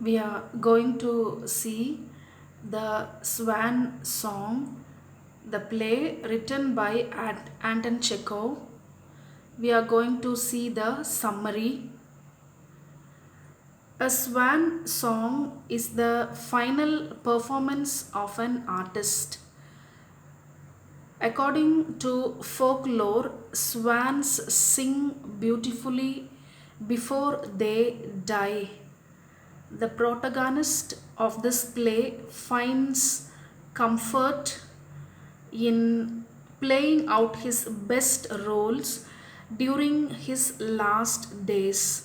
We are going to see the Swan Song, the play written by Anton Chekhov. We are going to see the summary. A swan song is the final performance of an artist. According to folklore, swans sing beautifully before they die. The protagonist of this play finds comfort in playing out his best roles during his last days.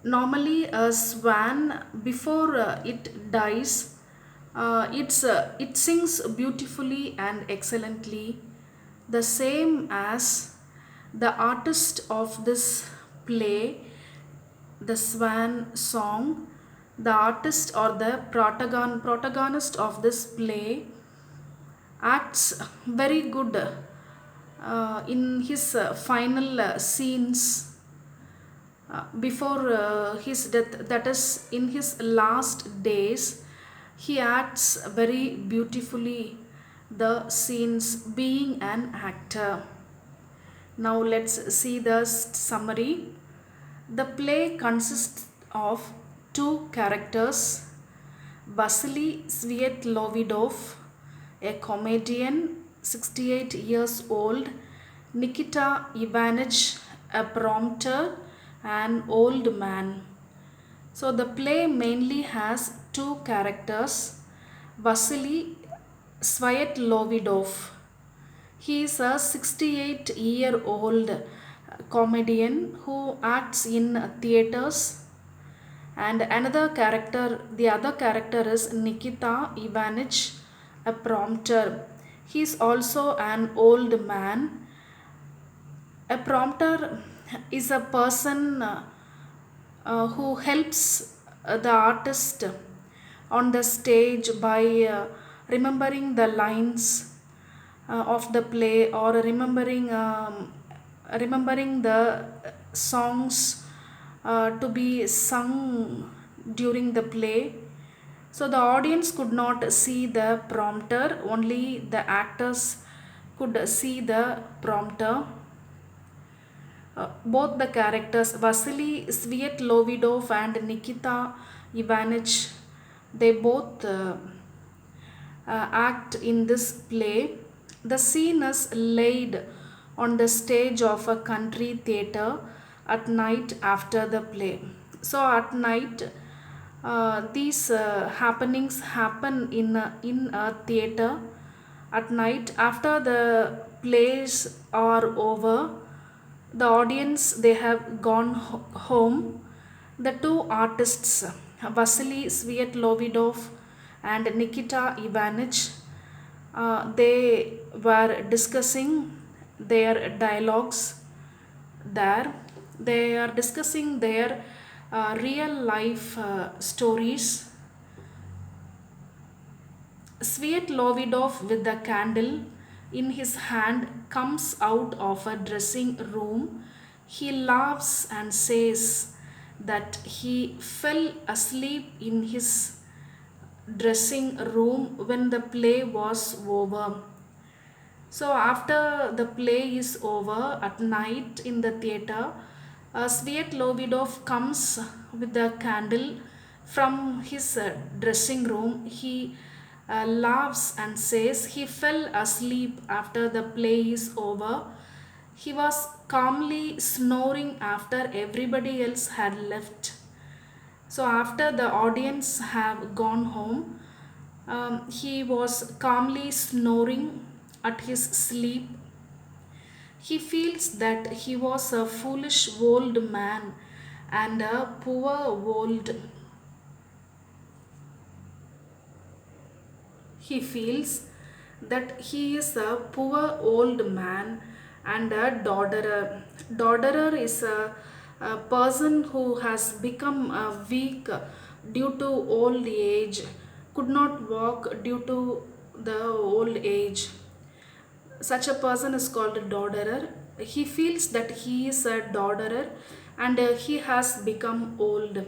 Normally, a swan, before it dies, it sings beautifully and excellently, the same as the artist of this play, the Swan Song. The artist or the protagonist of this play acts very good in his final scenes before his death, that is, in his last days. He acts very beautifully the scenes being an actor. Now, let's see the summary. The play consists of two characters: Vasily Svietlovidov, a comedian, 68 years old; Nikita Ivanich, a prompter, an old man. So the play mainly has two characters: Vasily Svietlovidov. He is a 68-year-old comedian who acts in theaters, and the other character is Nikita Ivanich, a prompter. He is also an old man. A prompter is a person who helps the artist on the stage by remembering the lines of the play, or remembering the songs to be sung during the play. So the audience could not see the prompter, only the actors could see the prompter. Both the characters, Vasily Svietlovidov and Nikita Ivanich, they both act in this play. The scene is laid on the stage of a country theatre at night after the play. So at night, these happenings happen in a theatre at night. After the plays are over, the audience, they have gone home. The two artists, Vasily Svietlovidov and Nikita Ivanich, they were discussing their dialogues there. They are discussing their real life stories. Svietlovidov, with the candle in his hand, comes out of a dressing room. He laughs and says that he fell asleep in his dressing room when the play was over. So, after the play is over at night in the theatre, Svietlovidov comes with the candle from his dressing room. He laughs and says he fell asleep after the play is over. He was calmly snoring after everybody else had left. So after the audience have gone home, he was calmly snoring at his sleep. He feels that he was a foolish old man and a poor old. He feels that he is a poor old man and a dodderer. Dodderer is a person who has become weak due to old age, could not walk due to the old age. Such a person is called a dodderer. He feels that he is a dodderer and he has become old.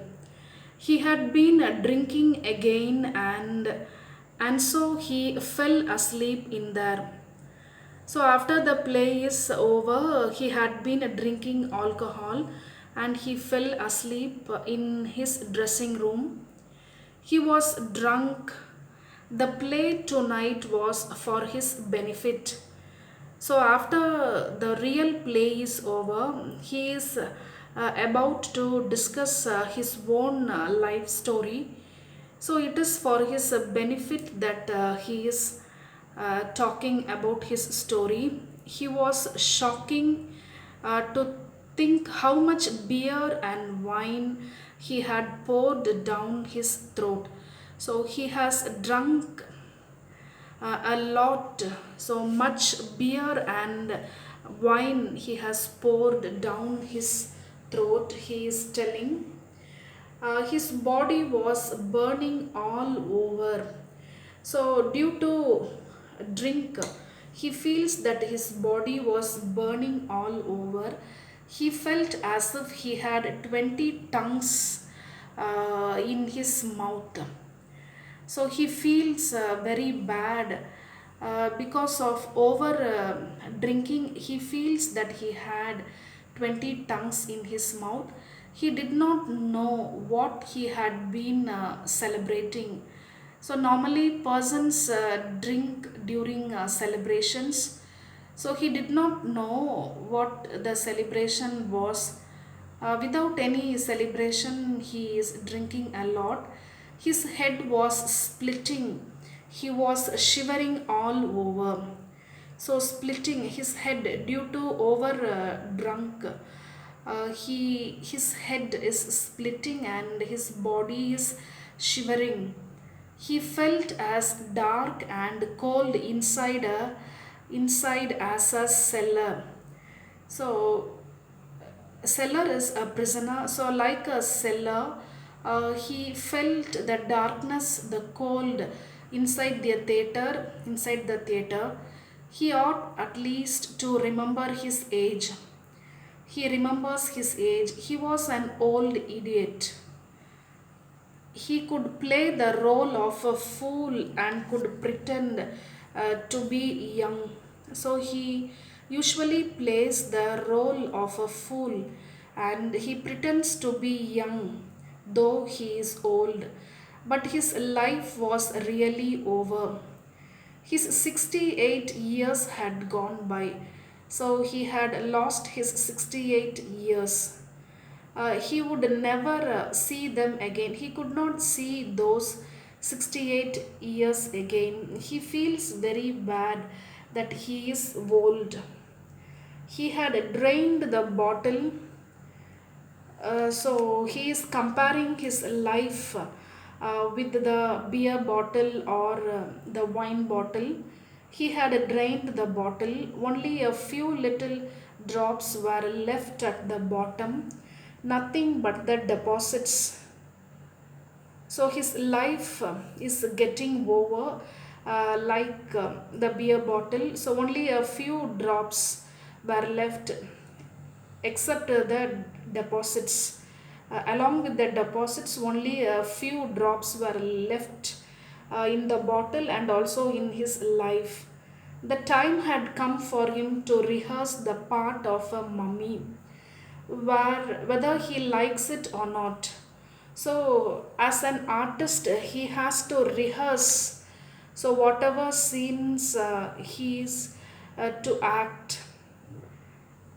He had been drinking again, and so he fell asleep in there. So after the play is over, he had been drinking alcohol and he fell asleep in his dressing room. He was drunk. The play tonight was for his benefit. So after the real play is over, he is about to discuss his own life story. So it is for his benefit that he is talking about his story. He was shocking to think how much beer and wine he had poured down his throat. So he has drunk a lot, so much beer and wine he has poured down his throat, he is telling. His body was burning all over. So, due to drink, he feels that his body was burning all over. He felt as if he had 20 tongues in his mouth. So he feels very bad because of over drinking. He feels that he had 20 tongues in his mouth. He did not know what he had been celebrating. So normally persons drink during celebrations. So he did not know what the celebration was. Without any celebration, he is drinking a lot. His head was splitting. He was shivering all over. So splitting his head due to over drunk. His head is splitting and his body is shivering. He felt as dark and cold inside as a cellar. So cellar is a prisoner. So like a cellar, he felt the darkness, the cold inside the theater. He ought at least to remember his age. He remembers his age. He was an old idiot. He could play the role of a fool and could pretend to be young. So he usually plays the role of a fool and he pretends to be young though he is old. But his life was really over. His 68 years had gone by. So he had lost his 68 years. He would never see them again. He could not see those 68 years again. He feels very bad that he is old. He had drained the bottle, so he is comparing his life with the beer bottle or the wine bottle. He had drained the bottle, only a few little drops were left at the bottom, nothing but the deposits. So his life is getting over like the beer bottle. So only a few drops were left except the deposits. Along with the deposits, only a few drops were left in the bottle and also in his life. The time had come for him to rehearse the part of a mummy, whether he likes it or not. So, as an artist, he has to rehearse. So, whatever scenes he is to act,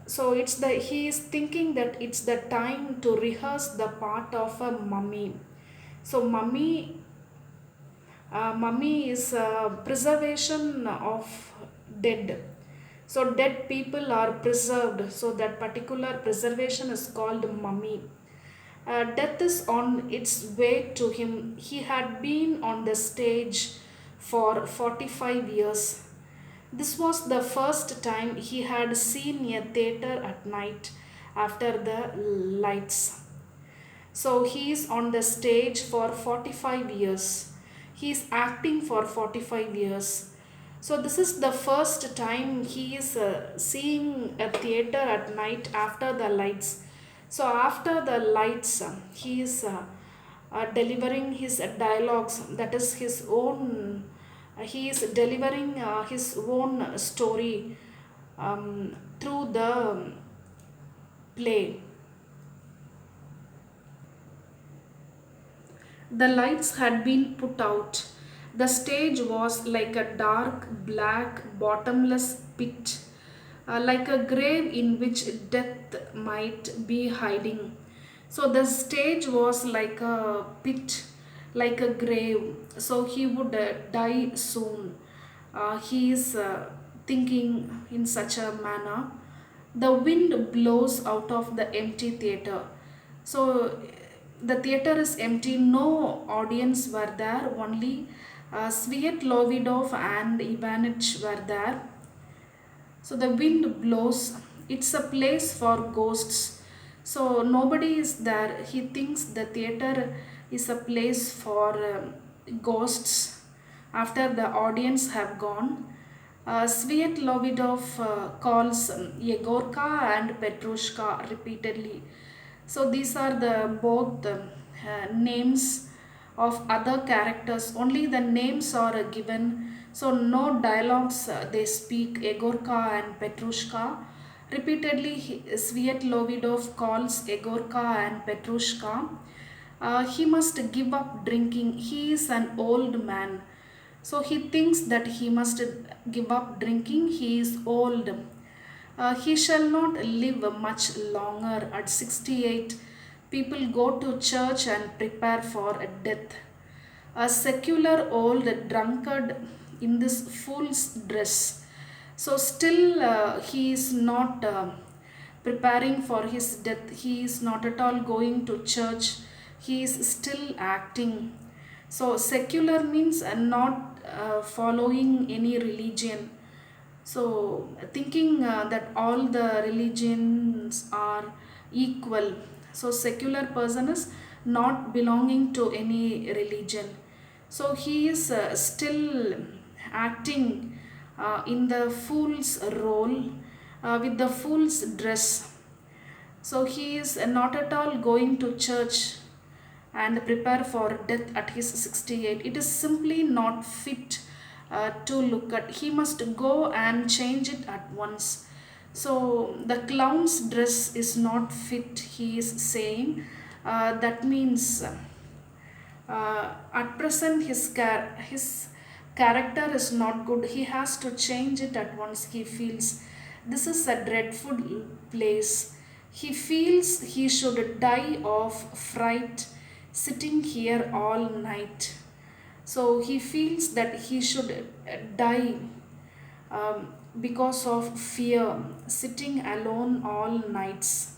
so he is thinking that it's the time to rehearse the part of a mummy. So mummy is preservation of dead. So dead people are preserved, so that particular preservation is called mummy. Death is on its way to him. He had been on the stage for 45 years. This was the first time he had seen a theater at night after the lights. So he is on the stage for 45 years. He is acting for 45 years. So this is the first time he is seeing a theater at night after the lights. So after the lights, he is delivering his dialogues, that is his own, he is delivering his own story through the play. The lights had been put out. The stage was like a dark, black, bottomless pit, like a grave in which death might be hiding. So the stage was like a pit, like a grave. So he would die soon. He is thinking in such a manner. The wind blows out of the empty theater. So the theater is empty, no audience were there, only Sviet Lovidov and Ivanich were there. So the wind blows, it's a place for ghosts. So nobody is there. He thinks the theater is a place for ghosts after the audience have gone. Sviet Lovidov calls Yegorka and Petrushka repeatedly. So these are the both names of other characters. Only the names are given. So no dialogues they speak. Egorka and Petrushka. Repeatedly, Sviet Lovidov calls Egorka and Petrushka. He must give up drinking. He is an old man. So he thinks that he must give up drinking. He is old. He shall not live much longer. At 68, people go to church and prepare for death. A secular old drunkard in this fool's dress. So, still, he is not preparing for his death. He is not at all going to church. He is still acting. So, secular means not following any religion. So thinking that all the religions are equal. So secular person is not belonging to any religion. So he is still acting in the fool's role with the fool's dress. So he is not at all going to church and prepare for death at his 68. It is simply not fit to look at. He must go and change it at once. So the clown's dress is not fit, he is saying. That means at present his character is not good. He has to change it at once. He feels this is a dreadful place. He feels he should die of fright sitting here all night. So he feels that he should die because of fear, sitting alone all nights.